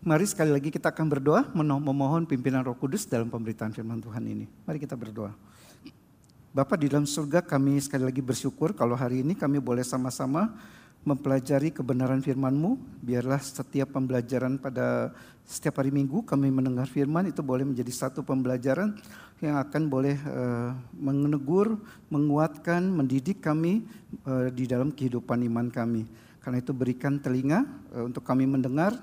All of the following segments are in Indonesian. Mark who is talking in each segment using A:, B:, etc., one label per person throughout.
A: Mari sekali lagi kita akan berdoa memohon pimpinan Roh Kudus dalam pemberitaan firman Tuhan ini. Mari kita berdoa. Bapa di dalam surga, kami sekali lagi bersyukur kalau hari ini kami boleh sama-sama mempelajari kebenaran firman-Mu. Biarlah setiap pembelajaran pada setiap hari Minggu kami mendengar firman itu boleh menjadi satu pembelajaran yang akan boleh menegur, menguatkan, mendidik kami di dalam kehidupan iman kami. Karena itu berikan telinga untuk kami mendengar,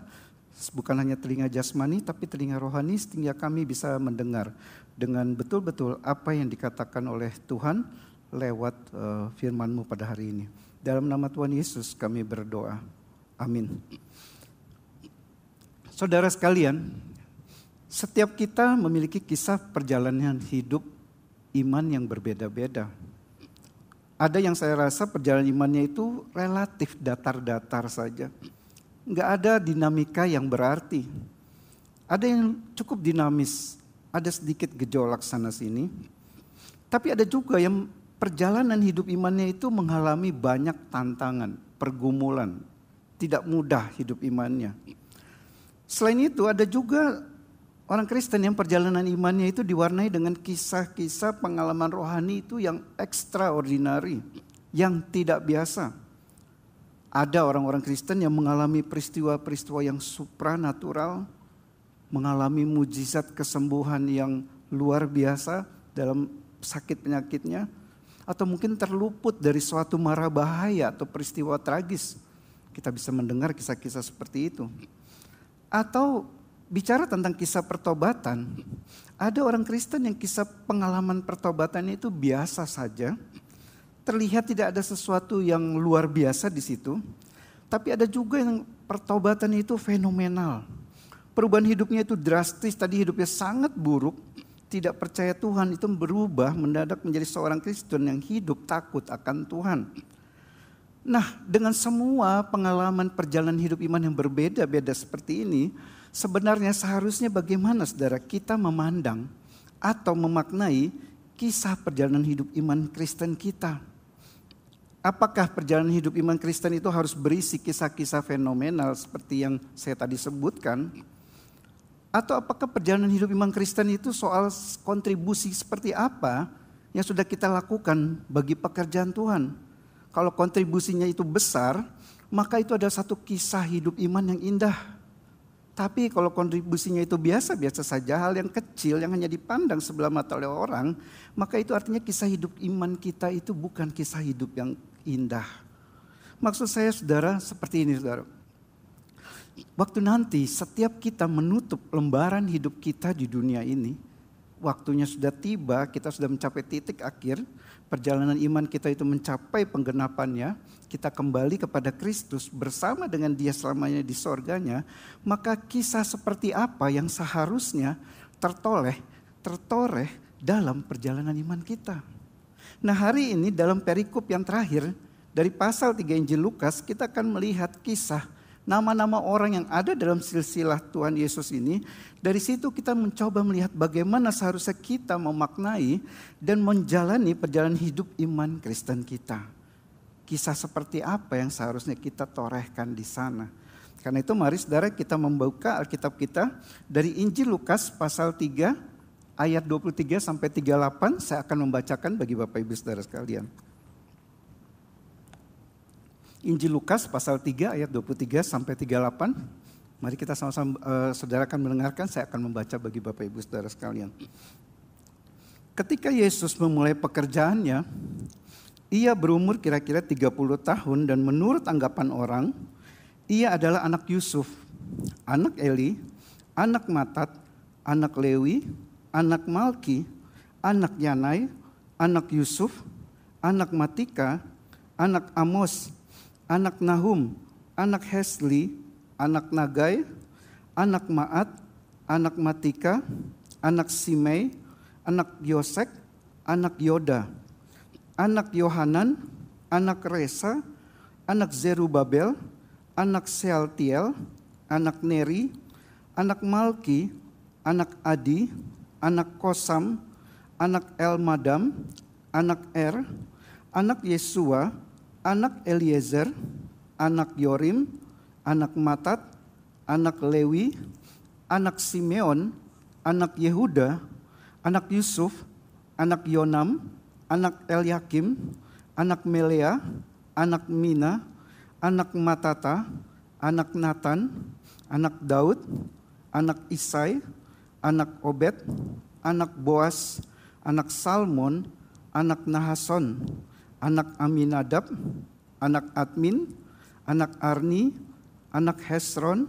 A: bukan hanya telinga jasmani tapi telinga rohani sehingga kami bisa mendengar dengan betul-betul apa yang dikatakan oleh Tuhan lewat firman-Mu pada hari ini. Dalam nama Tuhan Yesus kami berdoa. Amin. Saudara sekalian, setiap kita memiliki kisah perjalanan hidup iman yang berbeda-beda. Ada yang saya rasa perjalanan imannya itu relatif datar-datar saja. Enggak ada dinamika yang berarti. Ada yang cukup dinamis, ada sedikit gejolak sana sini. Tapi ada juga yang perjalanan hidup imannya itu mengalami banyak tantangan, pergumulan. Tidak mudah hidup imannya. Selain itu ada juga orang Kristen yang perjalanan imannya itu diwarnai dengan kisah-kisah pengalaman rohani itu yang extraordinary, yang tidak biasa. Ada orang-orang Kristen yang mengalami peristiwa-peristiwa yang supranatural, mengalami mujizat kesembuhan yang luar biasa dalam sakit penyakitnya, atau mungkin terluput dari suatu mara bahaya atau peristiwa tragis. Kita bisa mendengar kisah-kisah seperti itu. Atau bicara tentang kisah pertobatan, ada orang Kristen yang kisah pengalaman pertobatannya itu biasa saja. Terlihat tidak ada sesuatu yang luar biasa di situ. Tapi ada juga yang pertobatan itu fenomenal. Perubahan hidupnya itu drastis, tadi hidupnya sangat buruk. Tidak percaya Tuhan itu berubah mendadak menjadi seorang Kristen yang hidup takut akan Tuhan. Nah, dengan semua pengalaman perjalanan hidup iman yang berbeda-beda seperti ini, sebenarnya seharusnya bagaimana saudara kita memandang atau memaknai kisah perjalanan hidup iman Kristen kita? Apakah perjalanan hidup iman Kristen itu harus berisi kisah-kisah fenomenal seperti yang saya tadi sebutkan? Atau apakah perjalanan hidup iman Kristen itu soal kontribusi seperti apa yang sudah kita lakukan bagi pekerjaan Tuhan? Kalau kontribusinya itu besar, maka itu ada satu kisah hidup iman yang indah. Tapi kalau kontribusinya itu biasa-biasa saja, hal yang kecil yang hanya dipandang sebelah mata oleh orang, maka itu artinya kisah hidup iman kita itu bukan kisah hidup yang indah. Maksud saya saudara seperti ini saudara. Waktu nanti setiap kita menutup lembaran hidup kita di dunia ini, waktunya sudah tiba, kita sudah mencapai titik akhir, perjalanan iman kita itu mencapai penggenapannya, kita kembali kepada Kristus bersama dengan Dia selamanya di sorganya, maka kisah seperti apa yang seharusnya tertoreh dalam perjalanan iman kita. Nah hari ini dalam perikop yang terakhir dari pasal 3 Injil Lukas kita akan melihat kisah nama-nama orang yang ada dalam silsilah Tuhan Yesus ini. Dari situ kita mencoba melihat bagaimana seharusnya kita memaknai dan menjalani perjalanan hidup iman Kristen kita. Kisah seperti apa yang seharusnya kita torehkan di sana. Karena itu mari saudara kita membuka Alkitab kita dari Injil Lukas pasal 3 ayat 23 sampai 38. Saya akan membacakan bagi Bapak Ibu Saudara sekalian. Injil Lukas pasal 3 ayat 23 sampai 38. Mari kita sama-sama saudara akan mendengarkan, saya akan membaca bagi Bapak Ibu Saudara sekalian. Ketika Yesus memulai pekerjaannya, ia berumur kira-kira 30 tahun dan menurut anggapan orang, ia adalah anak Yusuf, anak Eli, anak Matat, anak Lewi, anak Malki, anak Yanai, anak Yusuf, anak Matika, anak Amos, anak Nahum, anak Hesli, anak Nagai, anak Maat, anak Matika, anak Simei, anak Yosek, anak Yoda, anak Yohanan, anak Resa, anak Zerubabel, anak Sealtiel, anak Neri, anak Malki, anak Adi, anak Kosam, anak Elmadam, anak Er, anak Yesua, anak Eliezer, anak Yorim, anak Matat, anak Lewi, anak Simeon, anak Yehuda, anak Yusuf, anak Yonam, anak Eliakim, anak Melea, anak Mina, anak Matata, anak Natan, anak Daud, anak Isai, anak Obed, anak Boas, anak Salmon, anak Nahason, anak Aminadab, anak Admin, anak Arni, anak Hesron,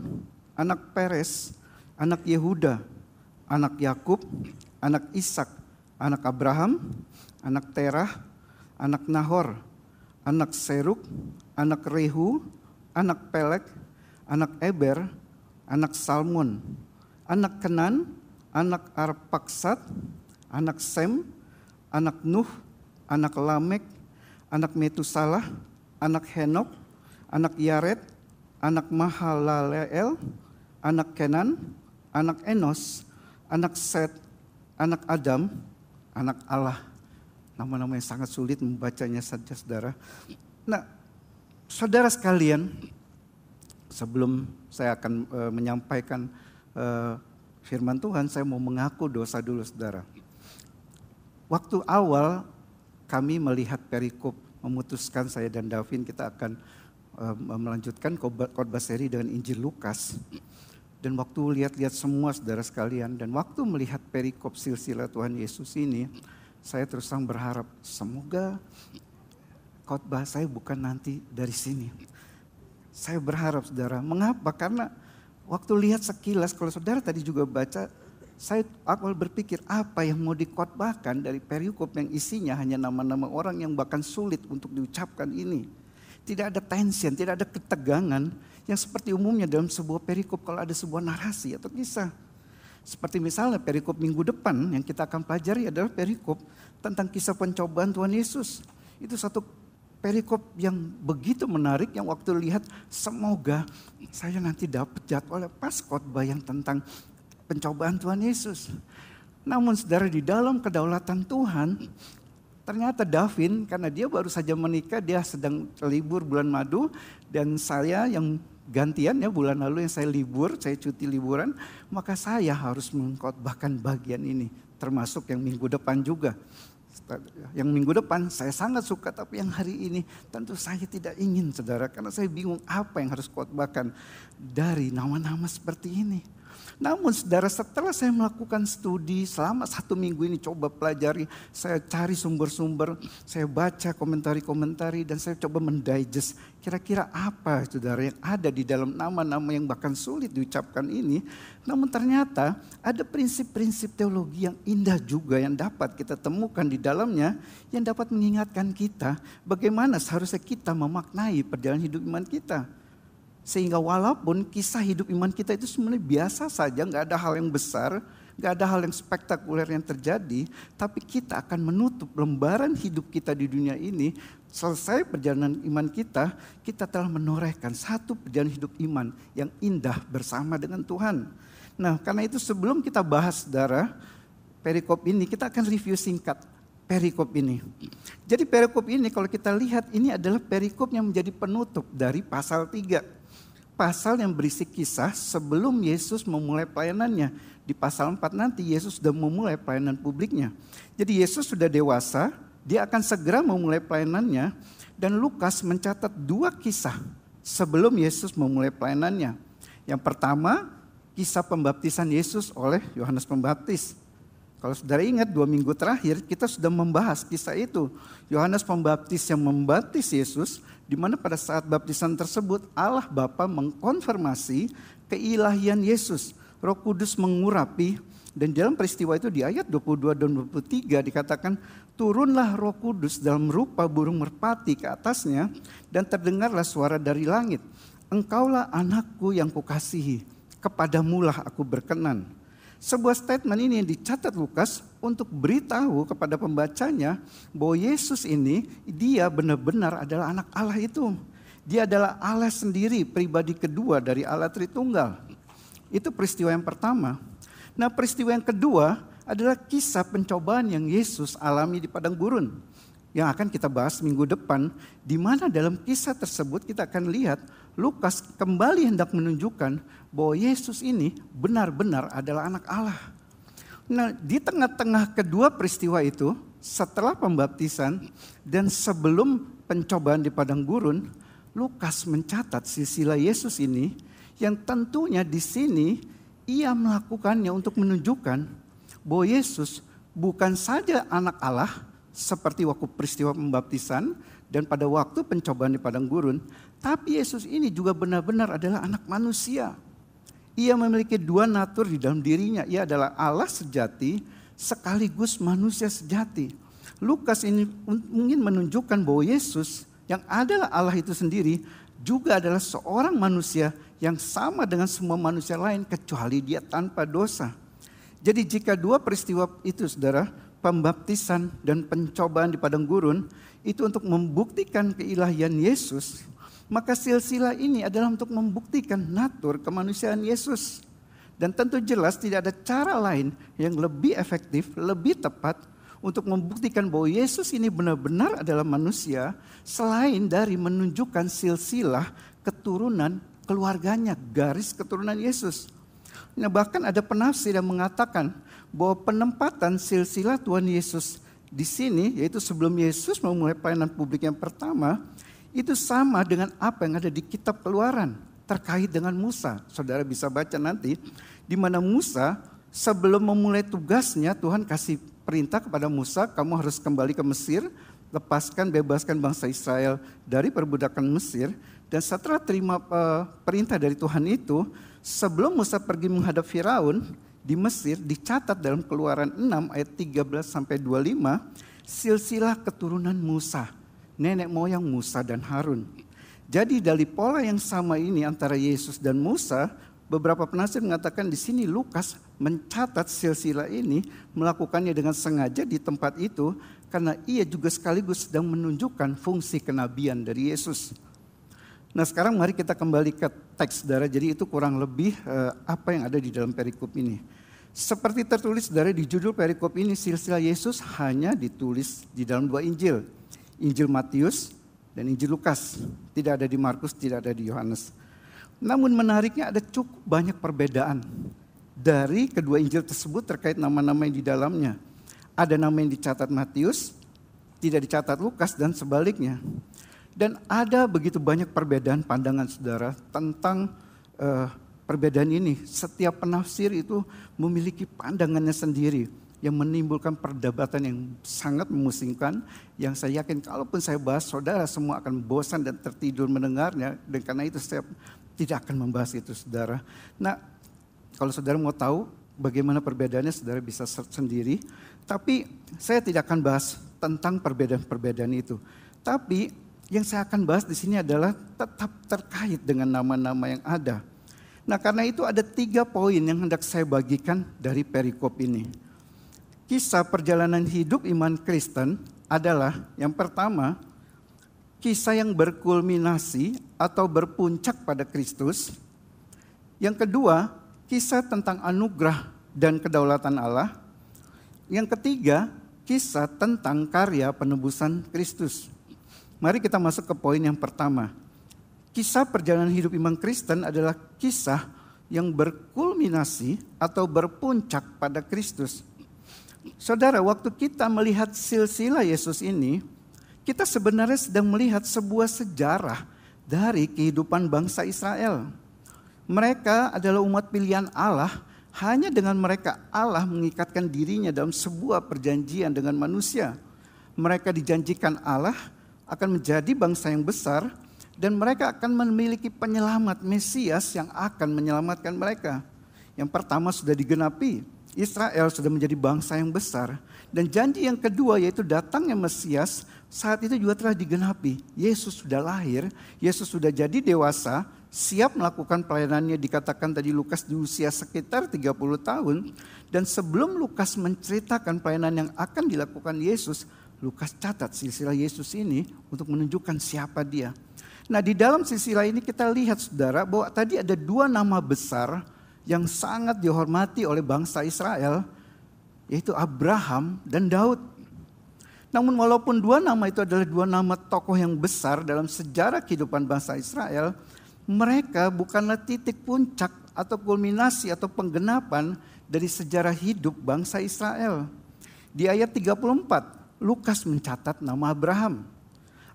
A: anak Peres, anak Yehuda, anak Yakub, anak Ishak, anak Abraham, anak Terah, anak Nahor, anak Seruk, anak Rehu, anak Pelek, anak Eber, anak Salmon, anak Kenan, anak Arpaksad, anak Sem, anak Nuh, anak Lamek, anak Metusalah, anak Henok, anak Yared, anak Mahalaleel, anak Kenan, anak Enos, anak Set, anak Adam, anak Allah. Nama-nama yang sangat sulit membacanya saja, saudara. Nah, saudara sekalian, sebelum saya akan menyampaikan firman Tuhan, saya mau mengaku dosa dulu, saudara. Waktu awal kami melihat perikop, memutuskan saya dan Davin kita akan melanjutkan khotbah seri dengan Injil Lukas. Dan waktu lihat-lihat semua saudara sekalian, dan waktu melihat perikop silsilah Tuhan Yesus ini, saya terus terang berharap semoga khotbah saya bukan nanti dari sini. Saya berharap saudara, mengapa? Karena waktu lihat sekilas, kalau saudara tadi juga baca, saya awal berpikir apa yang mau dikhotbahkan dari perikop yang isinya hanya nama-nama orang yang bahkan sulit untuk diucapkan ini. Tidak ada tension, tidak ada ketegangan yang seperti umumnya dalam sebuah perikop kalau ada sebuah narasi atau kisah. Seperti misalnya perikop minggu depan yang kita akan pelajari adalah perikop tentang kisah pencobaan Tuhan Yesus. Itu satu perikop yang begitu menarik yang waktu lihat semoga saya nanti dapat jadwalnya pas khotbah yang tentang pencobaan Tuhan Yesus. Namun saudara, di dalam kedaulatan Tuhan, ternyata Davin karena dia baru saja menikah, dia sedang libur bulan madu, dan saya yang gantian ya bulan lalu yang saya libur, saya cuti liburan, maka saya harus mengkhotbahkan bagian ini, termasuk yang minggu depan juga. Yang minggu depan saya sangat suka, tapi yang hari ini tentu saya tidak ingin, saudara, karena saya bingung apa yang harus khotbahkan dari nama-nama seperti ini. Namun saudara, setelah saya melakukan studi selama 1 minggu ini, coba pelajari, saya cari sumber-sumber, saya baca komentari-komentari, dan saya coba mendigest kira-kira apa saudara yang ada di dalam nama-nama yang bahkan sulit diucapkan ini. Namun ternyata ada prinsip-prinsip teologi yang indah juga yang dapat kita temukan di dalamnya, yang dapat mengingatkan kita bagaimana seharusnya kita memaknai perjalanan hidup iman kita. Sehingga walaupun kisah hidup iman kita itu sebenarnya biasa saja, gak ada hal yang besar, gak ada hal yang spektakuler yang terjadi, tapi kita akan menutup lembaran hidup kita di dunia ini. Selesai perjalanan iman kita, kita telah menorehkan satu perjalanan hidup iman yang indah bersama dengan Tuhan. Nah, karena itu sebelum kita bahas saudara perikop ini, kita akan review singkat perikop ini. Jadi perikop ini kalau kita lihat, ini adalah perikop yang menjadi penutup dari pasal 3. Pasal yang berisi kisah sebelum Yesus memulai pelayanannya. Di pasal 4 nanti Yesus sudah memulai pelayanan publiknya. Jadi Yesus sudah dewasa, dia akan segera memulai pelayanannya. Dan Lukas mencatat 2 kisah sebelum Yesus memulai pelayanannya. Yang pertama, kisah pembaptisan Yesus oleh Yohanes Pembaptis. Kalau saudara ingat 2 minggu terakhir kita sudah membahas kisah itu. Yohanes Pembaptis yang membaptis Yesus, di mana pada saat baptisan tersebut Allah Bapa mengkonfirmasi keilahian Yesus. Roh Kudus mengurapi, dan dalam peristiwa itu di ayat 22 dan 23 dikatakan, turunlah Roh Kudus dalam rupa burung merpati ke atasnya, dan terdengarlah suara dari langit, engkaulah anakku yang kukasihi, kepadamulah aku berkenan. Sebuah statement ini yang dicatat Lukas untuk beritahu kepada pembacanya bahwa Yesus ini, dia benar-benar adalah anak Allah itu. Dia adalah Allah sendiri, pribadi kedua dari Allah Tritunggal. Itu peristiwa yang pertama. Nah, peristiwa yang kedua adalah kisah pencobaan yang Yesus alami di padang gurun. yang akan kita bahas minggu depan, di mana dalam kisah tersebut kita akan lihat Lukas kembali hendak menunjukkan bahwa Yesus ini benar-benar adalah anak Allah. Nah, di tengah-tengah kedua peristiwa itu, setelah pembaptisan dan sebelum pencobaan di padang gurun, Lukas mencatat silsilah Yesus ini yang tentunya di sini ia melakukannya untuk menunjukkan bahwa Yesus bukan saja anak Allah seperti waktu peristiwa pembaptisan dan pada waktu pencobaan di padang gurun, tapi Yesus ini juga benar-benar adalah anak manusia. Ia memiliki dua natur di dalam dirinya. Ia adalah Allah sejati sekaligus manusia sejati. Lukas ini ingin menunjukkan bahwa Yesus yang adalah Allah itu sendiri juga adalah seorang manusia yang sama dengan semua manusia lain kecuali dia tanpa dosa. Jadi jika dua peristiwa itu saudara, pembaptisan dan pencobaan di padang gurun itu untuk membuktikan keilahian Yesus, maka silsilah ini adalah untuk membuktikan natur kemanusiaan Yesus. Dan tentu jelas tidak ada cara lain yang lebih efektif, lebih tepat untuk membuktikan bahwa Yesus ini benar-benar adalah manusia selain dari menunjukkan silsilah keturunan keluarganya, garis keturunan Yesus. Nah, bahkan ada penafsir yang mengatakan bahwa penempatan silsilah Tuhan Yesus di sini, yaitu sebelum Yesus memulai pelayanan publik yang pertama, itu sama dengan apa yang ada di kitab Keluaran terkait dengan Musa. Saudara bisa baca nanti, di mana Musa sebelum memulai tugasnya, Tuhan kasih perintah kepada Musa, kamu harus kembali ke Mesir, bebaskan bangsa Israel dari perbudakan Mesir. Dan setelah terima perintah dari Tuhan itu, sebelum Musa pergi menghadap Firaun di Mesir, dicatat dalam Keluaran 6 ayat 13 sampai 25, silsilah keturunan Musa, nenek moyang Musa dan Harun. Jadi dari pola yang sama ini antara Yesus dan Musa, beberapa penafsir mengatakan di sini Lukas mencatat silsilah ini, melakukannya dengan sengaja di tempat itu karena ia juga sekaligus sedang menunjukkan fungsi kenabian dari Yesus. Nah, sekarang mari kita kembali ke teks, saudara. Jadi itu kurang lebih apa yang ada di dalam perikop ini. Seperti tertulis, saudara, di judul perikop ini, silsilah Yesus hanya ditulis di dalam dua Injil. Injil Matius dan Injil Lukas. Tidak ada di Markus, tidak ada di Yohanes. Namun menariknya ada cukup banyak perbedaan dari kedua Injil tersebut terkait nama-nama yang di dalamnya. Ada nama yang dicatat Matius, tidak dicatat Lukas dan sebaliknya. Dan ada begitu banyak perbedaan pandangan saudara tentang perbedaan ini. Setiap penafsir itu memiliki pandangannya sendiri yang menimbulkan perdebatan yang sangat memusingkan, yang saya yakin kalaupun saya bahas, saudara semua akan bosan dan tertidur mendengarnya, dan karena itu saya tidak akan membahas itu, saudara. Nah, kalau saudara mau tahu bagaimana perbedaannya, saudara bisa search sendiri, tapi saya tidak akan bahas tentang perbedaan-perbedaan itu. Tapi yang saya akan bahas di sini adalah tetap terkait dengan nama-nama yang ada. Nah, karena itu ada 3 poin yang hendak saya bagikan dari perikop ini. Kisah perjalanan hidup iman Kristen adalah yang pertama, kisah yang berkulminasi atau berpuncak pada Kristus. Yang kedua, kisah tentang anugerah dan kedaulatan Allah. Yang ketiga, kisah tentang karya penebusan Kristus. Mari kita masuk ke poin yang pertama. Kisah perjalanan hidup iman Kristen adalah kisah yang berkulminasi atau berpuncak pada Kristus. Saudara, waktu kita melihat silsilah Yesus ini, kita sebenarnya sedang melihat sebuah sejarah dari kehidupan bangsa Israel. Mereka adalah umat pilihan Allah, hanya dengan mereka Allah mengikatkan dirinya dalam sebuah perjanjian dengan manusia. Mereka dijanjikan Allah akan menjadi bangsa yang besar dan mereka akan memiliki penyelamat Mesias yang akan menyelamatkan mereka. Yang pertama sudah digenapi. Israel sudah menjadi bangsa yang besar. Dan janji yang kedua yaitu datangnya Mesias saat itu juga telah digenapi. Yesus sudah lahir, Yesus sudah jadi dewasa, siap melakukan pelayanannya, dikatakan tadi Lukas di usia sekitar 30 tahun. Dan sebelum Lukas menceritakan pelayanan yang akan dilakukan Yesus, Lukas catat silsilah Yesus ini untuk menunjukkan siapa dia. Nah, di dalam silsilah ini kita lihat, saudara, bahwa tadi ada 2 nama besar yang sangat dihormati oleh bangsa Israel, yaitu Abraham dan Daud. Namun walaupun dua nama itu adalah dua nama tokoh yang besar dalam sejarah kehidupan bangsa Israel, mereka bukanlah titik puncak atau kulminasi atau penggenapan dari sejarah hidup bangsa Israel. Di ayat 34, Lukas mencatat nama Abraham.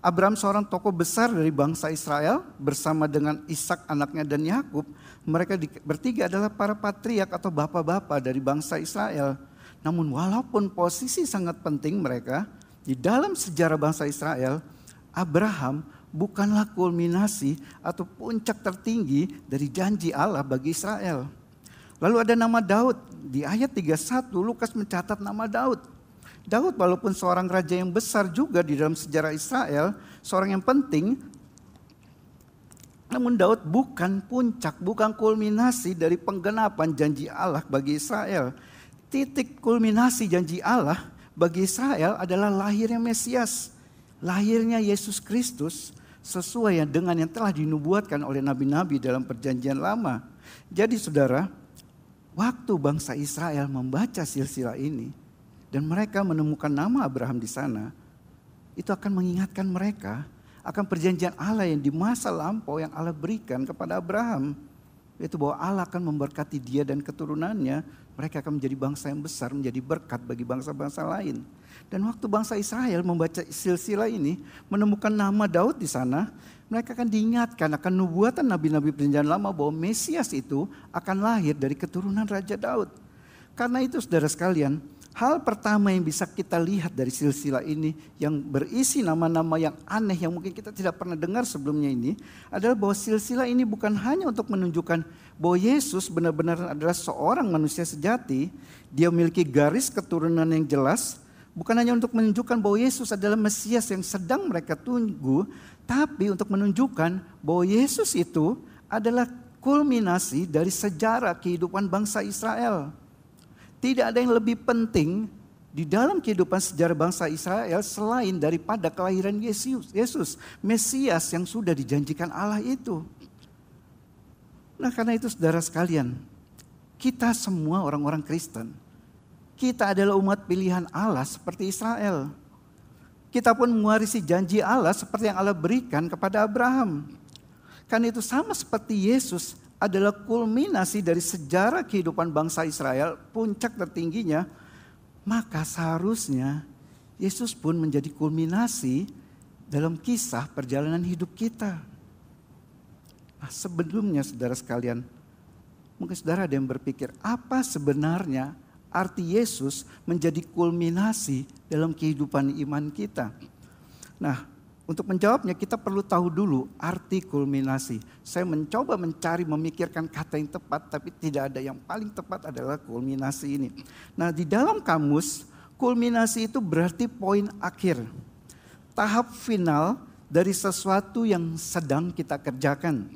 A: Abraham seorang tokoh besar dari bangsa Israel bersama dengan Ishak anaknya dan Yakub. Mereka bertiga adalah para patriark atau bapak-bapak dari bangsa Israel. Namun walaupun posisi sangat penting mereka di dalam sejarah bangsa Israel, Abraham bukanlah kulminasi atau puncak tertinggi dari janji Allah bagi Israel. Lalu ada nama Daud. Di ayat 31 Lukas mencatat nama Daud. Daud walaupun seorang raja yang besar juga di dalam sejarah Israel, seorang yang penting, namun Daud bukan puncak, bukan kulminasi dari penggenapan janji Allah bagi Israel. Titik kulminasi janji Allah bagi Israel adalah lahirnya Mesias, lahirnya Yesus Kristus sesuai dengan yang telah dinubuatkan oleh nabi-nabi dalam perjanjian lama. Jadi saudara, waktu bangsa Israel membaca silsilah ini dan mereka menemukan nama Abraham di sana, itu akan mengingatkan mereka akan perjanjian Allah yang di masa lampau yang Allah berikan kepada Abraham. Yaitu bahwa Allah akan memberkati dia dan keturunannya, mereka akan menjadi bangsa yang besar, menjadi berkat bagi bangsa-bangsa lain. Dan waktu bangsa Israel membaca silsilah ini, menemukan nama Daud di sana, mereka akan diingatkan akan nubuatan nabi-nabi perjanjian lama bahwa Mesias itu akan lahir dari keturunan Raja Daud. Karena itu saudara sekalian, hal pertama yang bisa kita lihat dari silsilah ini yang berisi nama-nama yang aneh yang mungkin kita tidak pernah dengar sebelumnya ini adalah bahwa silsilah ini bukan hanya untuk menunjukkan bahwa Yesus benar-benar adalah seorang manusia sejati, dia memiliki garis keturunan yang jelas, bukan hanya untuk menunjukkan bahwa Yesus adalah Mesias yang sedang mereka tunggu, tapi untuk menunjukkan bahwa Yesus itu adalah kulminasi dari sejarah kehidupan bangsa Israel. Tidak ada yang lebih penting di dalam kehidupan sejarah bangsa Israel selain daripada kelahiran Yesus, Mesias yang sudah dijanjikan Allah itu. Nah karena itu saudara sekalian, kita semua orang-orang Kristen, kita adalah umat pilihan Allah seperti Israel. Kita pun mewarisi janji Allah seperti yang Allah berikan kepada Abraham. Karena itu sama seperti Yesus adalah kulminasi dari sejarah kehidupan bangsa Israel, puncak tertingginya, maka seharusnya Yesus pun menjadi kulminasi dalam kisah perjalanan hidup kita. Nah, sebelumnya saudara sekalian, mungkin saudara ada yang berpikir, apa sebenarnya arti Yesus menjadi kulminasi dalam kehidupan iman kita? Nah, untuk menjawabnya kita perlu tahu dulu arti kulminasi. Saya mencoba memikirkan kata yang tepat, tapi tidak ada yang paling tepat adalah kulminasi ini. Nah di dalam kamus, kulminasi itu berarti poin akhir. Tahap final dari sesuatu yang sedang kita kerjakan.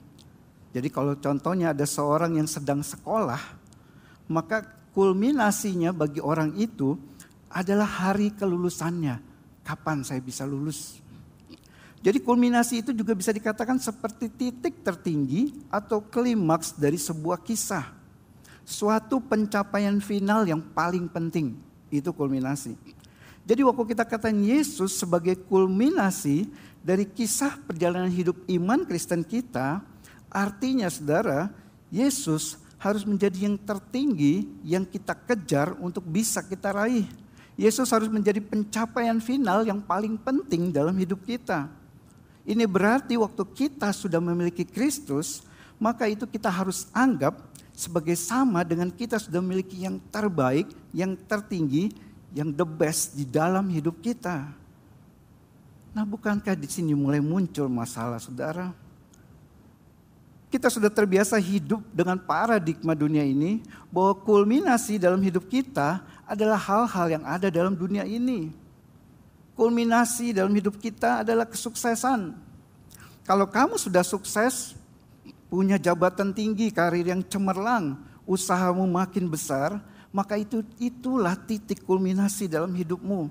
A: Jadi kalau contohnya ada seorang yang sedang sekolah, maka kulminasinya bagi orang itu adalah hari kelulusannya. Kapan saya bisa lulus? Jadi kulminasi itu juga bisa dikatakan seperti titik tertinggi atau klimaks dari sebuah kisah. Suatu pencapaian final yang paling penting, itu kulminasi. Jadi waktu kita katakan Yesus sebagai kulminasi dari kisah perjalanan hidup iman Kristen kita, artinya saudara, Yesus harus menjadi yang tertinggi yang kita kejar untuk bisa kita raih. Yesus harus menjadi pencapaian final yang paling penting dalam hidup kita. Ini berarti waktu kita sudah memiliki Kristus, maka itu kita harus anggap sebagai sama dengan kita sudah memiliki yang terbaik, yang tertinggi, yang the best di dalam hidup kita. Nah, bukankah di sini mulai muncul masalah, saudara? Kita sudah terbiasa hidup dengan paradigma dunia ini, bahwa kulminasi dalam hidup kita adalah hal-hal yang ada dalam dunia ini. Kulminasi dalam hidup kita adalah kesuksesan. Kalau kamu sudah sukses, punya jabatan tinggi, karir yang cemerlang, usahamu makin besar, maka itulah titik kulminasi dalam hidupmu.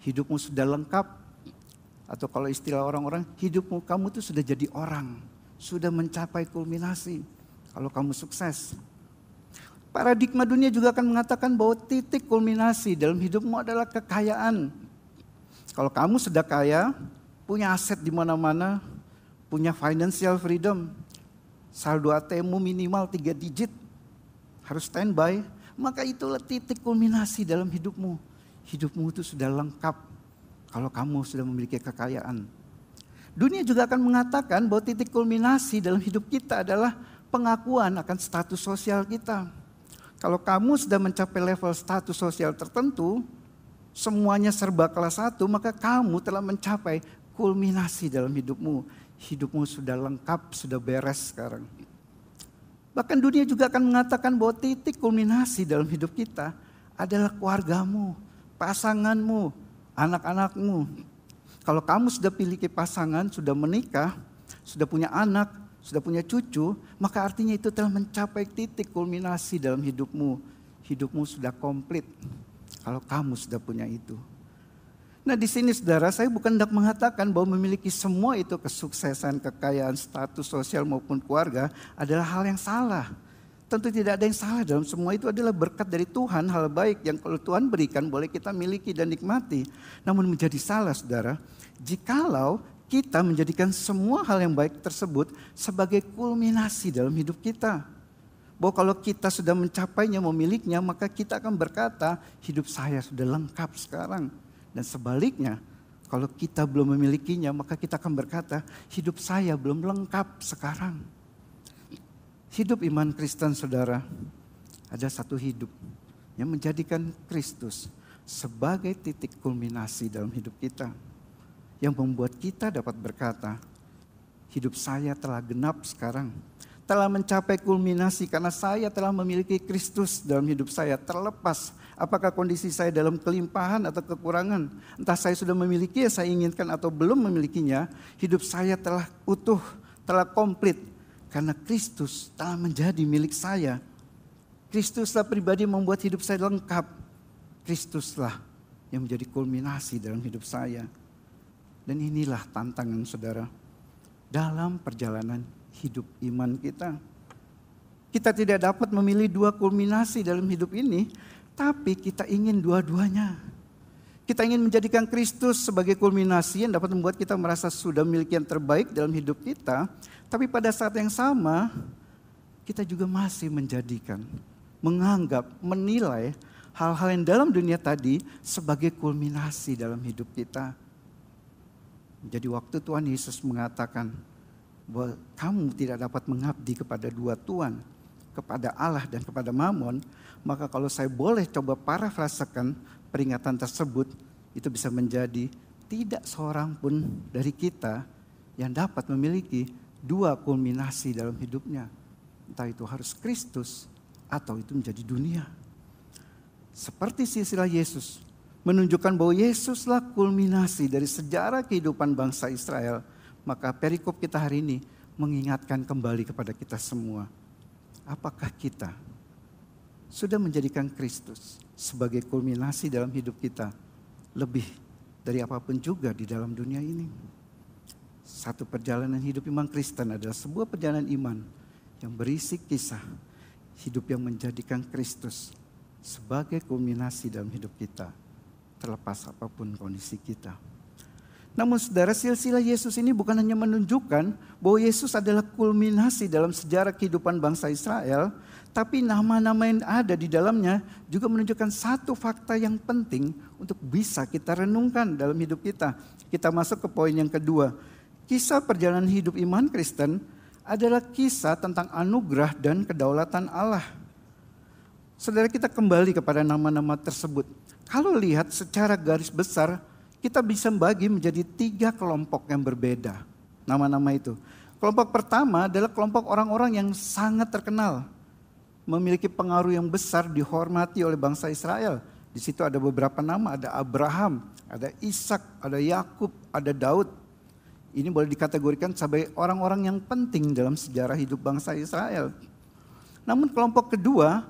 A: Hidupmu sudah lengkap, atau kalau istilah orang-orang, hidupmu kamu itu sudah jadi orang, sudah mencapai kulminasi kalau kamu sukses. Paradigma dunia juga akan mengatakan bahwa titik kulminasi dalam hidupmu adalah kekayaan. Kalau kamu sudah kaya, punya aset di mana-mana, punya financial freedom, saldo ATM-mu minimal 3 digit, harus standby, maka itulah titik kulminasi dalam hidupmu. Hidupmu itu sudah lengkap kalau kamu sudah memiliki kekayaan. Dunia juga akan mengatakan bahwa titik kulminasi dalam hidup kita adalah pengakuan akan status sosial kita. Kalau kamu sudah mencapai level status sosial tertentu, semuanya serba kelas 1, maka kamu telah mencapai kulminasi dalam hidupmu. Hidupmu sudah lengkap, sudah beres sekarang. Bahkan dunia juga akan mengatakan bahwa titik kulminasi dalam hidup kita adalah keluargamu, pasanganmu, anak-anakmu. Kalau kamu sudah memiliki pasangan, sudah menikah, sudah punya anak, sudah punya cucu, maka artinya itu telah mencapai titik kulminasi dalam hidupmu. Hidupmu sudah komplit kalau kamu sudah punya itu. Nah di sini saudara, saya bukan hendak mengatakan bahwa memiliki semua itu kesuksesan, kekayaan, status sosial maupun keluarga adalah hal yang salah. Tentu tidak ada yang salah dalam semua itu, adalah berkat dari Tuhan, hal baik yang kalau Tuhan berikan boleh kita miliki dan nikmati. Namun menjadi salah saudara, jikalau kita menjadikan semua hal yang baik tersebut sebagai kulminasi dalam hidup kita. Bahwa kalau kita sudah mencapainya, memilikinya, maka kita akan berkata hidup saya sudah lengkap sekarang. Dan sebaliknya, kalau kita belum memilikinya, maka kita akan berkata, hidup saya belum lengkap sekarang. Hidup iman Kristen saudara, ada satu hidup yang menjadikan Kristus sebagai titik kulminasi dalam hidup kita. Yang membuat kita dapat berkata, hidup saya telah genap sekarang. Telah mencapai kulminasi karena saya telah memiliki Kristus dalam hidup saya. Terlepas apakah kondisi saya dalam kelimpahan atau kekurangan. Entah saya sudah memiliki yang saya inginkan atau belum memilikinya. Hidup saya telah utuh, telah komplit. Karena Kristus telah menjadi milik saya. Kristuslah pribadi membuat hidup saya lengkap. Kristuslah yang menjadi kulminasi dalam hidup saya. Dan inilah tantangan saudara dalam perjalanan hidup iman kita. Kita tidak dapat memilih dua kulminasi dalam hidup ini, tapi kita ingin dua-duanya. Kita ingin menjadikan Kristus sebagai kulminasi yang dapat membuat kita merasa sudah memiliki yang terbaik dalam hidup kita, tapi pada saat yang sama kita juga masih menjadikan, menganggap, menilai hal-hal yang dalam dunia tadi sebagai kulminasi dalam hidup kita. Jadi waktu Tuhan Yesus mengatakan bahwa kamu tidak dapat mengabdi kepada dua Tuhan, kepada Allah dan kepada Mamon, maka kalau saya boleh coba parafrasekan peringatan tersebut, itu bisa menjadi tidak seorang pun dari kita yang dapat memiliki dua kulminasi dalam hidupnya. Entah itu harus Kristus atau itu menjadi dunia. Seperti silsilah Yesus menunjukkan bahwa Yesuslah kulminasi dari sejarah kehidupan bangsa Israel, maka perikop kita hari ini mengingatkan kembali kepada kita semua. Apakah kita sudah menjadikan Kristus sebagai kulminasi dalam hidup kita lebih dari apapun juga di dalam dunia ini? Satu perjalanan hidup iman Kristen adalah sebuah perjalanan iman yang berisi kisah hidup yang menjadikan Kristus sebagai kulminasi dalam hidup kita, terlepas apapun kondisi kita. Namun saudara, silsilah Yesus ini bukan hanya menunjukkan bahwa Yesus adalah kulminasi dalam sejarah kehidupan bangsa Israel, tapi nama-nama yang ada di dalamnya juga menunjukkan satu fakta yang penting untuk bisa kita renungkan dalam hidup kita. Kita masuk ke poin yang kedua. Kisah perjalanan hidup iman Kristen adalah kisah tentang anugerah dan kedaulatan Allah. Saudara, kita kembali kepada nama-nama tersebut. Kalau lihat secara garis besar, kita bisa bagi menjadi 3 kelompok yang berbeda. Nama-nama itu. Kelompok pertama adalah kelompok orang-orang yang sangat terkenal. Memiliki pengaruh yang besar, dihormati oleh bangsa Israel. Di situ ada beberapa nama, ada Abraham, ada Ishak, ada Yakub, ada Daud. Ini boleh dikategorikan sebagai orang-orang yang penting dalam sejarah hidup bangsa Israel. Namun kelompok kedua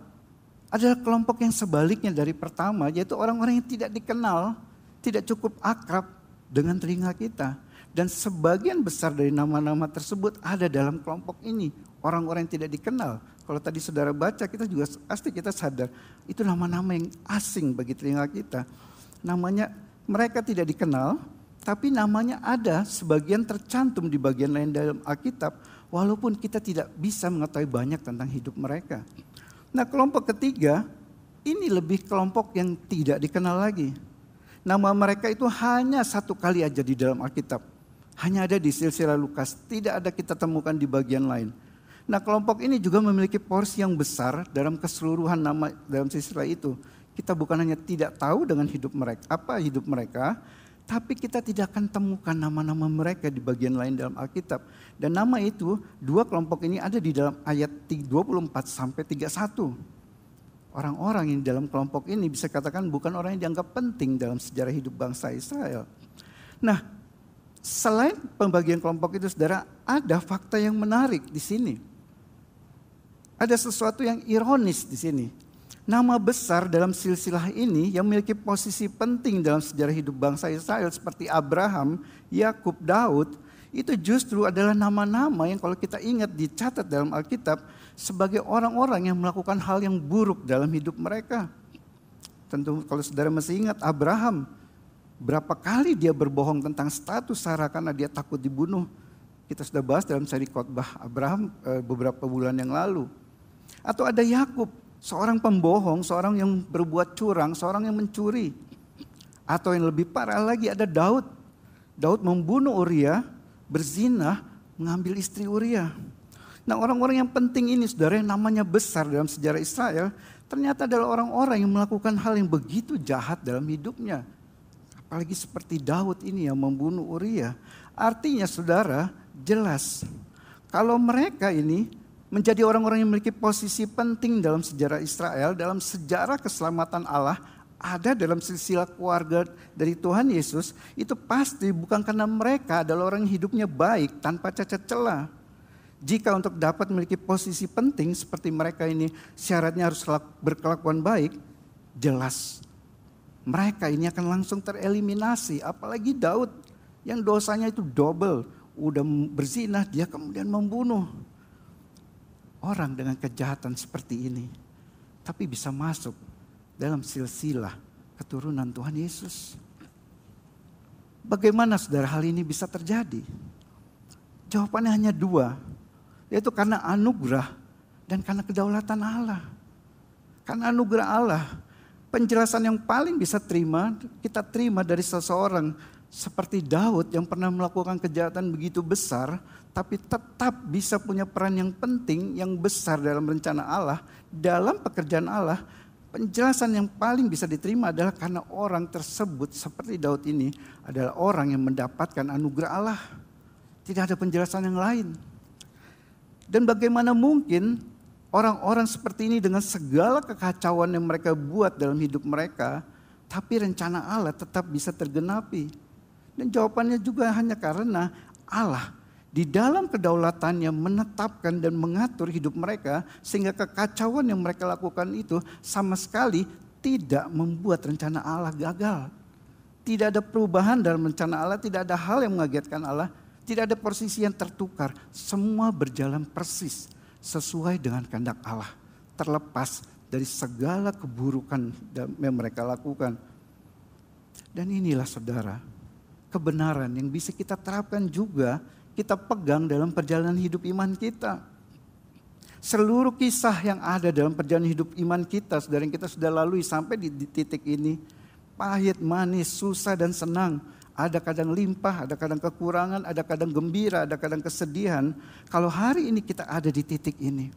A: adalah kelompok yang sebaliknya dari pertama, yaitu orang-orang yang tidak dikenal, tidak cukup akrab dengan telinga kita. Dan sebagian besar dari nama-nama tersebut ada dalam kelompok ini. Orang-orang yang tidak dikenal. Kalau tadi saudara baca, kita juga pasti kita sadar. Itu nama-nama yang asing bagi telinga kita. Namanya Mereka tidak dikenal, tapi namanya ada sebagian tercantum di bagian lain dalam Alkitab, walaupun kita tidak bisa mengetahui banyak tentang hidup mereka. Nah, kelompok ketiga, ini lebih kelompok yang tidak dikenal lagi. Nama mereka itu hanya satu kali aja di dalam Alkitab. Hanya ada di silsilah Lukas, tidak ada kita temukan di bagian lain. Nah, kelompok ini juga memiliki porsi yang besar dalam keseluruhan nama dalam silsilah itu. Kita bukan hanya tidak tahu dengan hidup mereka, tapi kita tidak akan temukan nama-nama mereka di bagian lain dalam Alkitab. Dan nama itu, dua kelompok ini ada di dalam ayat 24 sampai 31. Orang-orang yang dalam kelompok ini bisa katakan bukan orang yang dianggap penting dalam sejarah hidup bangsa Israel. Nah, selain pembagian kelompok itu, saudara, ada fakta yang menarik di sini. Ada sesuatu yang ironis di sini. Nama besar dalam silsilah ini yang memiliki posisi penting dalam sejarah hidup bangsa Israel seperti Abraham, Yakub, Daud, itu justru adalah nama-nama yang kalau kita ingat dicatat dalam Alkitab sebagai orang-orang yang melakukan hal yang buruk dalam hidup mereka. Tentu kalau saudara masih ingat Abraham, berapa kali dia berbohong tentang status Sarah karena dia takut dibunuh. Kita sudah bahas dalam seri khotbah Abraham beberapa bulan yang lalu. Atau ada Yakub, seorang pembohong, seorang yang berbuat curang, seorang yang mencuri. Atau yang lebih parah lagi ada Daud. Daud membunuh Uria, berzina, mengambil istri Uria. Nah, orang-orang yang penting ini, saudara, yang namanya besar dalam sejarah Israel, ternyata adalah orang-orang yang melakukan hal yang begitu jahat dalam hidupnya. Apalagi seperti Daud ini yang membunuh Uria. Artinya, saudara, jelas kalau mereka ini menjadi orang-orang yang memiliki posisi penting dalam sejarah Israel, dalam sejarah keselamatan Allah, ada dalam silsilah keluarga dari Tuhan Yesus, itu pasti bukan karena mereka adalah orang yang hidupnya baik tanpa cacat celah. Jika untuk dapat memiliki posisi penting seperti mereka ini syaratnya harus berkelakuan baik, jelas mereka ini akan langsung tereliminasi. Apalagi Daud yang dosanya itu double, udah berzina, dia kemudian membunuh. Orang dengan kejahatan seperti ini, tapi bisa masuk dalam silsilah keturunan Tuhan Yesus. Bagaimana saudara hal ini bisa terjadi? Jawabannya hanya dua, yaitu karena anugerah dan karena kedaulatan Allah. Karena anugerah Allah, penjelasan yang paling kita terima dari seseorang seperti Daud yang pernah melakukan kejahatan begitu besar, tapi tetap bisa punya peran yang penting, yang besar dalam rencana Allah, dalam pekerjaan Allah. Penjelasan yang paling bisa diterima adalah karena orang tersebut seperti Daud ini adalah orang yang mendapatkan anugerah Allah. Tidak ada penjelasan yang lain. Dan bagaimana mungkin orang-orang seperti ini dengan segala kekacauan yang mereka buat dalam hidup mereka, tapi rencana Allah tetap bisa tergenapi. Dan jawabannya juga hanya karena Allah di dalam kedaulatannya menetapkan dan mengatur hidup mereka sehingga kekacauan yang mereka lakukan itu sama sekali tidak membuat rencana Allah gagal. Tidak ada perubahan dalam rencana Allah, tidak ada hal yang mengagetkan Allah, tidak ada posisi yang tertukar. Semua berjalan persis sesuai dengan kehendak Allah, terlepas dari segala keburukan yang mereka lakukan. Dan inilah saudara, kebenaran yang bisa kita terapkan juga, kita pegang dalam perjalanan hidup iman kita. Seluruh kisah yang ada dalam perjalanan hidup iman kita, saudara, yang kita sudah lalui sampai di titik ini, pahit, manis, susah dan senang. Ada kadang limpah, ada kadang kekurangan, ada kadang gembira, ada kadang kesedihan. Kalau hari ini kita ada di titik ini,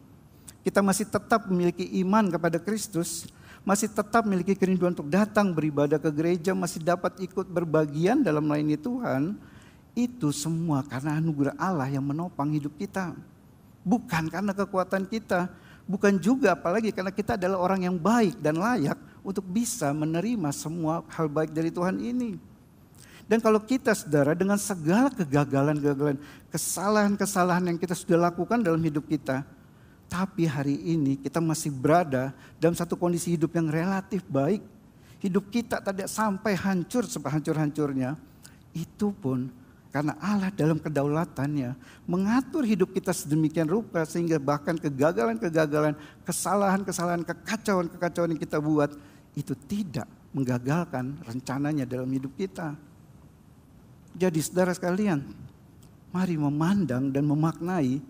A: kita masih tetap memiliki iman kepada Kristus, masih tetap memiliki kerinduan untuk datang beribadah ke gereja, masih dapat ikut berbagian dalam melayani Tuhan, itu semua karena anugerah Allah yang menopang hidup kita. Bukan karena kekuatan kita, bukan juga apalagi karena kita adalah orang yang baik dan layak untuk bisa menerima semua hal baik dari Tuhan ini. Dan kalau kita, saudara, dengan segala kegagalan-kegagalan, kesalahan-kesalahan yang kita sudah lakukan dalam hidup kita, tapi hari ini kita masih berada dalam satu kondisi hidup yang relatif baik. Hidup kita tidak sampai hancur sehancur-hancurnya. Itu pun karena Allah dalam kedaulatannya mengatur hidup kita sedemikian rupa sehingga bahkan kegagalan-kegagalan, kesalahan-kesalahan, kekacauan-kekacauan yang kita buat itu tidak menggagalkan rencananya dalam hidup kita. Jadi saudara sekalian, mari memandang dan memaknai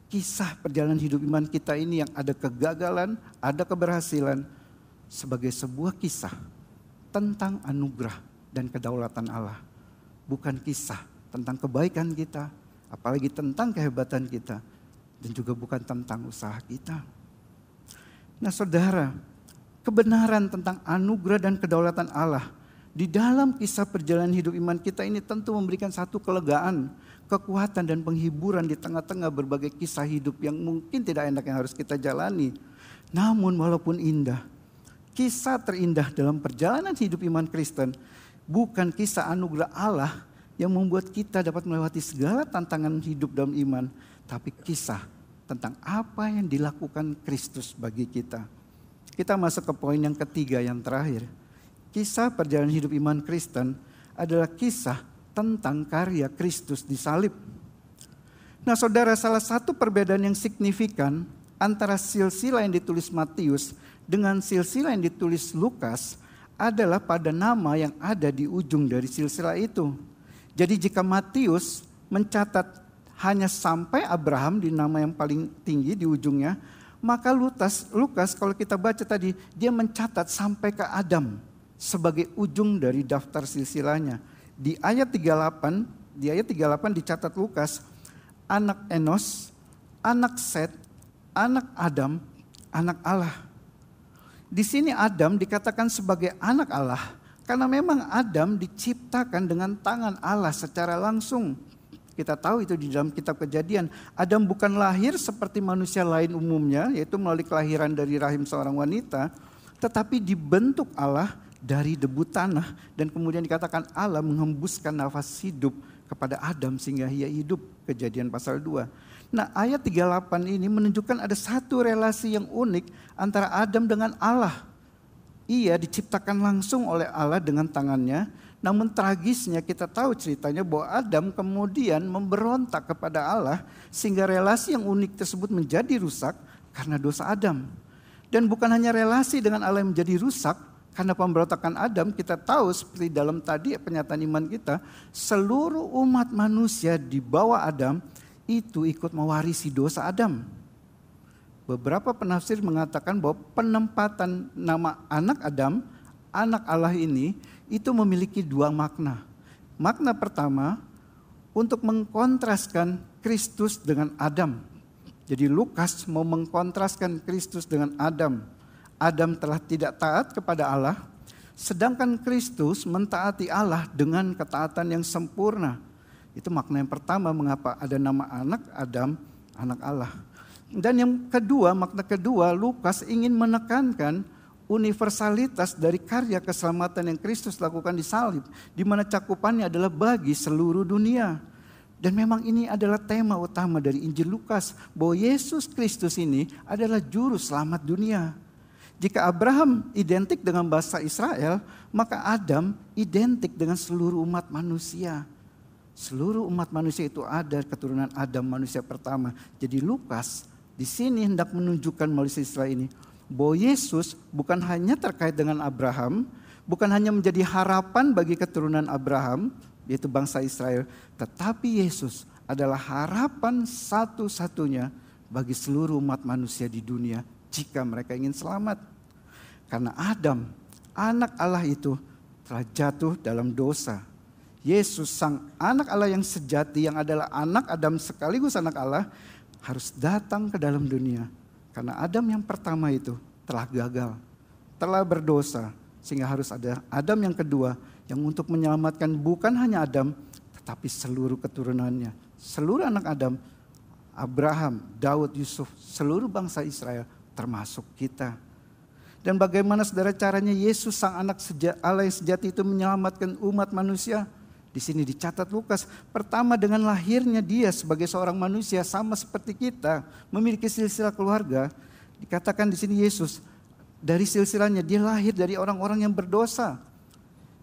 A: kisah perjalanan hidup iman kita ini yang ada kegagalan, ada keberhasilan sebagai sebuah kisah tentang anugerah dan kedaulatan Allah. Bukan kisah tentang kebaikan kita, apalagi tentang kehebatan kita, dan juga bukan tentang usaha kita. Nah saudara, kebenaran tentang anugerah dan kedaulatan Allah di dalam kisah perjalanan hidup iman kita ini tentu memberikan satu kelegaan, kekuatan dan penghiburan di tengah-tengah berbagai kisah hidup yang mungkin tidak enak yang harus kita jalani. Namun walaupun indah, kisah terindah dalam perjalanan hidup iman Kristen bukan kisah anugerah Allah yang membuat kita dapat melewati segala tantangan hidup dalam iman, tapi kisah tentang apa yang dilakukan Kristus bagi kita. Kita masuk ke poin yang ketiga yang terakhir. Kisah perjalanan hidup iman Kristen adalah kisah tentang karya Kristus di salib. Nah saudara, salah satu perbedaan yang signifikan antara silsilah yang ditulis Matius dengan silsilah yang ditulis Lukas adalah pada nama yang ada di ujung dari silsilah itu. Jadi jika Matius mencatat hanya sampai Abraham di nama yang paling tinggi di ujungnya, maka Lukas kalau kita baca tadi, dia mencatat sampai ke Adam sebagai ujung dari daftar silsilahnya. Di ayat 38 dicatat Lukas, anak Enos, anak Set, anak Adam, anak Allah. Di sini Adam dikatakan sebagai anak Allah karena memang Adam diciptakan dengan tangan Allah secara langsung. Kita tahu itu di dalam kitab Kejadian. Adam bukan lahir seperti manusia lain umumnya, yaitu melalui kelahiran dari rahim seorang wanita, tetapi dibentuk Allah dari debu tanah, dan kemudian dikatakan Allah menghembuskan nafas hidup kepada Adam sehingga ia hidup. Kejadian pasal 2. Nah ayat 38 ini menunjukkan ada satu relasi yang unik antara Adam dengan Allah. Ia diciptakan langsung oleh Allah dengan tangannya. Namun tragisnya kita tahu ceritanya bahwa Adam kemudian memberontak kepada Allah sehingga relasi yang unik tersebut menjadi rusak karena dosa Adam. Dan bukan hanya relasi dengan Allah yang menjadi rusak karena pemberontakan Adam, kita tahu seperti dalam tadi penyataan iman kita, seluruh umat manusia di bawah Adam itu ikut mewarisi dosa Adam. Beberapa penafsir mengatakan bahwa penempatan nama anak Adam, anak Allah ini, itu memiliki dua makna. Makna pertama, untuk mengkontraskan Kristus dengan Adam. Jadi Lukas mau mengkontraskan Kristus dengan Adam. Adam telah tidak taat kepada Allah, sedangkan Kristus mentaati Allah dengan ketaatan yang sempurna. Itu makna yang pertama mengapa ada nama anak Adam, anak Allah. Dan yang kedua, makna kedua, Lukas ingin menekankan universalitas dari karya keselamatan yang Kristus lakukan di salib, di mana cakupannya adalah bagi seluruh dunia. Dan memang ini adalah tema utama dari Injil Lukas, bahwa Yesus Kristus ini adalah juru selamat dunia. Jika Abraham identik dengan bangsa Israel, maka Adam identik dengan seluruh umat manusia. Seluruh umat manusia itu ada keturunan Adam, manusia pertama. Jadi Lukas di sini hendak menunjukkan melalui silsilah ini bahwa Yesus bukan hanya terkait dengan Abraham, bukan hanya menjadi harapan bagi keturunan Abraham, yaitu bangsa Israel, tetapi Yesus adalah harapan satu-satunya bagi seluruh umat manusia di dunia jika mereka ingin selamat. Karena Adam, anak Allah itu telah jatuh dalam dosa. Yesus sang anak Allah yang sejati, yang adalah anak Adam sekaligus anak Allah, harus datang ke dalam dunia. Karena Adam yang pertama itu telah gagal, telah berdosa, sehingga harus ada Adam yang kedua yang untuk menyelamatkan bukan hanya Adam, tetapi seluruh keturunannya. Seluruh anak Adam, Abraham, Daud, Yusuf, seluruh bangsa Israel termasuk kita. Dan bagaimana saudara caranya Yesus sang anak Allah yang sejati itu menyelamatkan umat manusia? Di sini dicatat Lukas, pertama dengan lahirnya dia sebagai seorang manusia sama seperti kita, memiliki silsilah keluarga. Dikatakan di sini Yesus dari silsilahnya dia lahir dari orang-orang yang berdosa.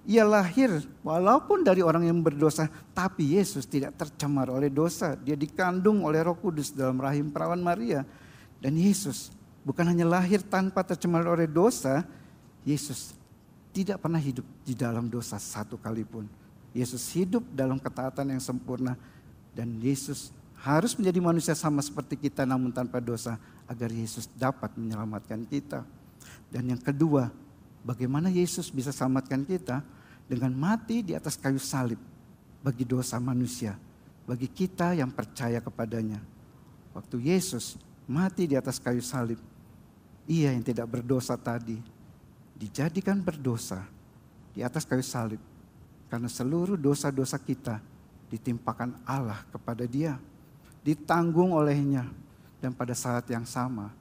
A: Ia lahir walaupun dari orang yang berdosa, tapi Yesus tidak tercemar oleh dosa. Dia dikandung oleh Roh Kudus dalam rahim perawan Maria. Dan Yesus bukan hanya lahir tanpa tercemar oleh dosa, Yesus tidak pernah hidup di dalam dosa satu kali pun. Yesus hidup dalam ketaatan yang sempurna dan Yesus harus menjadi manusia sama seperti kita namun tanpa dosa agar Yesus dapat menyelamatkan kita. Dan yang kedua, bagaimana Yesus bisa selamatkan kita? Dengan mati di atas kayu salib bagi dosa manusia, bagi kita yang percaya kepadanya. Waktu Yesus mati di atas kayu salib, Ia yang tidak berdosa tadi dijadikan berdosa di atas kayu salib karena seluruh dosa-dosa kita ditimpakan Allah kepada Dia, ditanggung olehnya, dan pada saat yang sama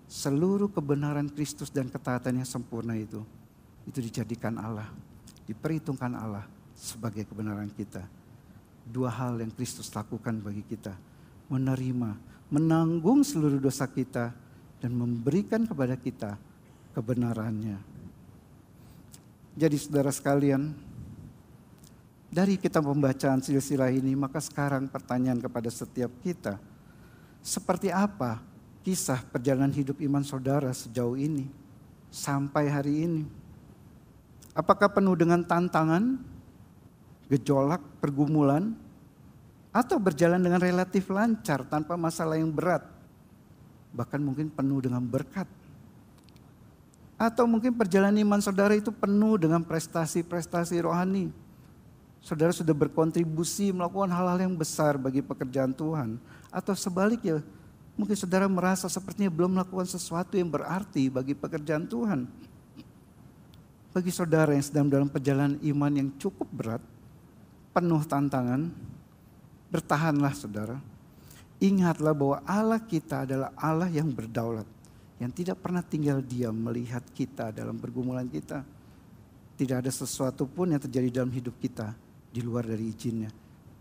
A: seluruh kebenaran Kristus dan ketaatan yang sempurna itu dijadikan Allah, diperhitungkan Allah sebagai kebenaran kita. Dua hal yang Kristus lakukan bagi kita, menerima, menanggung seluruh dosa kita dan memberikan kepada kita kebenarannya. Jadi saudara sekalian, dari kita pembacaan silsilah ini, maka sekarang pertanyaan kepada setiap kita, seperti apa kisah perjalanan hidup iman saudara sejauh ini, sampai hari ini? Apakah penuh dengan tantangan, gejolak, pergumulan, atau berjalan dengan relatif lancar tanpa masalah yang berat, bahkan mungkin penuh dengan berkat? Atau mungkin perjalanan iman saudara itu penuh dengan prestasi-prestasi rohani. Saudara sudah berkontribusi melakukan hal-hal yang besar bagi pekerjaan Tuhan. Atau sebaliknya, mungkin saudara merasa sepertinya belum melakukan sesuatu yang berarti bagi pekerjaan Tuhan. Bagi saudara yang sedang dalam perjalanan iman yang cukup berat, penuh tantangan, bertahanlah saudara. Ingatlah bahwa Allah kita adalah Allah yang berdaulat, yang tidak pernah tinggal diam melihat kita dalam pergumulan kita. Tidak ada sesuatu pun yang terjadi dalam hidup kita di luar dari izinnya.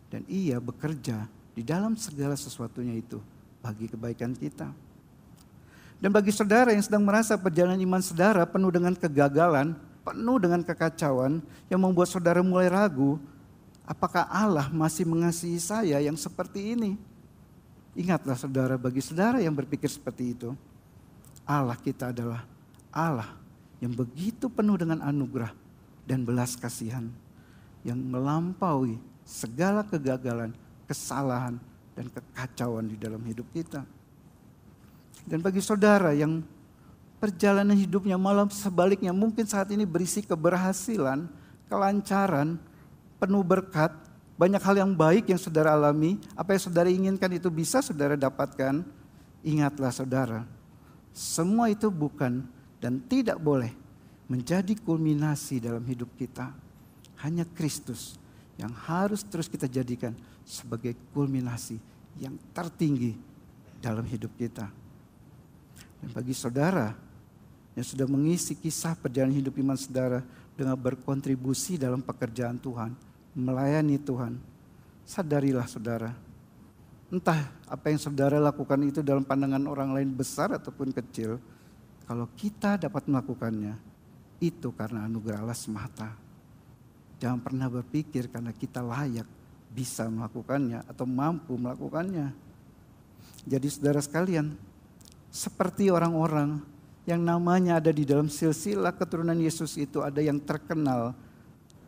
A: Dan Ia bekerja di dalam segala sesuatunya itu bagi kebaikan kita. Dan bagi saudara yang sedang merasa perjalanan iman saudara penuh dengan kegagalan, penuh dengan kekacauan yang membuat saudara mulai ragu, apakah Allah masih mengasihi saya yang seperti ini? Ingatlah saudara, bagi saudara yang berpikir seperti itu, Allah kita adalah Allah yang begitu penuh dengan anugerah dan belas kasihan, yang melampaui segala kegagalan, kesalahan, dan kekacauan di dalam hidup kita. Dan bagi saudara yang perjalanan hidupnya malah sebaliknya mungkin saat ini berisi keberhasilan, kelancaran, penuh berkat, banyak hal yang baik yang saudara alami, apa yang saudara inginkan itu bisa saudara dapatkan. Ingatlah saudara, semua itu bukan dan tidak boleh menjadi kulminasi dalam hidup kita. Hanya Kristus yang harus terus kita jadikan sebagai kulminasi yang tertinggi dalam hidup kita. Dan bagi saudara yang sudah mengisi kisah perjalanan hidup iman saudara dengan berkontribusi dalam pekerjaan Tuhan, melayani Tuhan, sadarilah saudara, entah apa yang saudara lakukan itu dalam pandangan orang lain besar ataupun kecil, kalau kita dapat melakukannya, itu karena anugerah Allah semata. Jangan pernah berpikir karena kita layak bisa melakukannya atau mampu melakukannya. Jadi saudara sekalian, seperti orang-orang yang namanya ada di dalam silsilah keturunan Yesus itu, ada yang terkenal,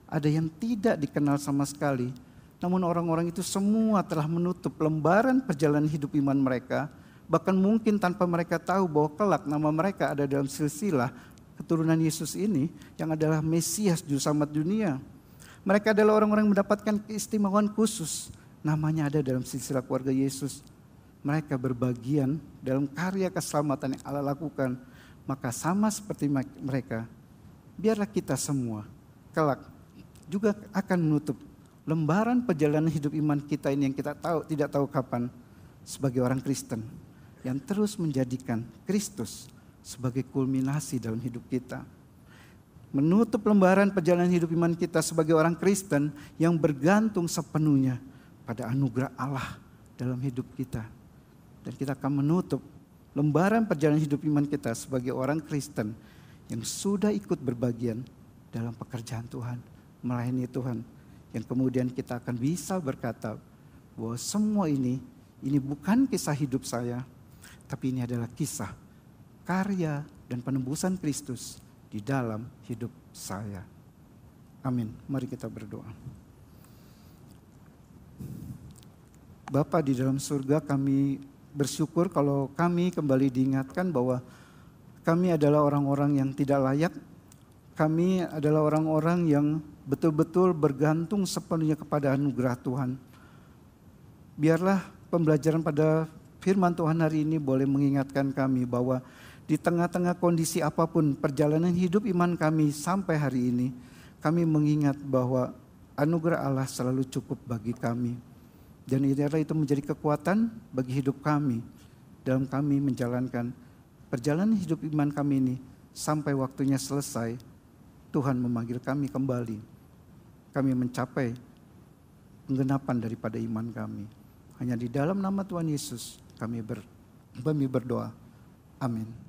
A: ada yang tidak dikenal sama sekali. Namun orang-orang itu semua telah menutup lembaran perjalanan hidup iman mereka. Bahkan mungkin tanpa mereka tahu bahwa kelak nama mereka ada dalam silsilah keturunan Yesus ini yang adalah Mesias Juru Selamat dunia. Mereka adalah orang-orang yang mendapatkan keistimewaan khusus. Namanya ada dalam silsilah keluarga Yesus. Mereka berbagian dalam karya keselamatan yang Allah lakukan. Maka sama seperti mereka, biarlah kita semua kelak juga akan menutup lembaran perjalanan hidup iman kita ini yang kita tidak tahu kapan, sebagai orang Kristen yang terus menjadikan Kristus sebagai kulminasi dalam hidup kita. Menutup lembaran perjalanan hidup iman kita sebagai orang Kristen yang bergantung sepenuhnya pada anugerah Allah dalam hidup kita. Dan kita akan menutup lembaran perjalanan hidup iman kita sebagai orang Kristen yang sudah ikut berbagian dalam pekerjaan Tuhan, melayani Tuhan. Yang kemudian kita akan bisa berkata bahwa semua ini bukan kisah hidup saya, tapi ini adalah kisah, karya, dan penebusan Kristus di dalam hidup saya. Amin. Mari kita berdoa. Bapa di dalam surga, kami bersyukur kalau kami kembali diingatkan bahwa kami adalah orang-orang yang tidak layak. Kami adalah orang-orang yang betul-betul bergantung sepenuhnya kepada anugerah Tuhan. Biarlah pembelajaran pada firman Tuhan hari ini boleh mengingatkan kami bahwa di tengah-tengah kondisi apapun perjalanan hidup iman kami sampai hari ini, kami mengingat bahwa anugerah Allah selalu cukup bagi kami. Dan itu menjadi kekuatan bagi hidup kami dalam kami menjalankan perjalanan hidup iman kami ini sampai waktunya selesai. Tuhan memanggil kami kembali. Kami mencapai penggenapan daripada iman kami. Hanya di dalam nama Tuhan Yesus kami berdoa. Amin.